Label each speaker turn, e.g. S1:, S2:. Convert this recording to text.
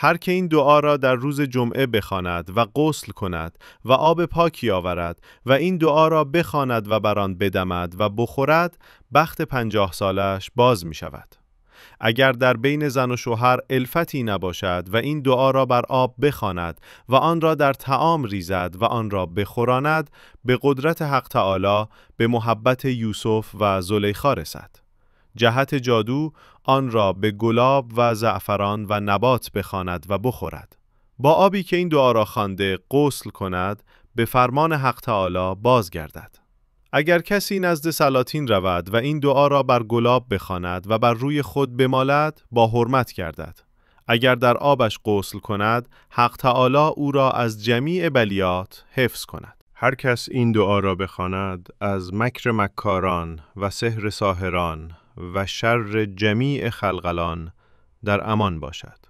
S1: هر که این دعا را در روز جمعه بخواند و غسل کند و آب پاکی آورد و این دعا را بخواند و بر آن بدمد و بخورد، بخت 50 سالش باز می شود. اگر در بین زن و شوهر الفتی نباشد و این دعا را بر آب بخواند و آن را در طعام ریزد و آن را بخوراند، به قدرت حق تعالی به محبت یوسف و زلیخا رسد. جهت جادو آن را به گلاب و زعفران و نبات بخواند و بخورد. با آبی که این دعا را خوانده غسل کند، به فرمان حق تعالی بازگردد. اگر کسی نزد سلاطین رود و این دعا را بر گلاب بخواند و بر روی خود بمالد، با حرمت گردد. اگر در آبش غسل کند، حق تعالی او را از جمیع بلیات حفظ کند. هر کس این دعا را بخواند، از مکر مکاران و سحر ساحران و شر جمیع خلقلان در امان باشد.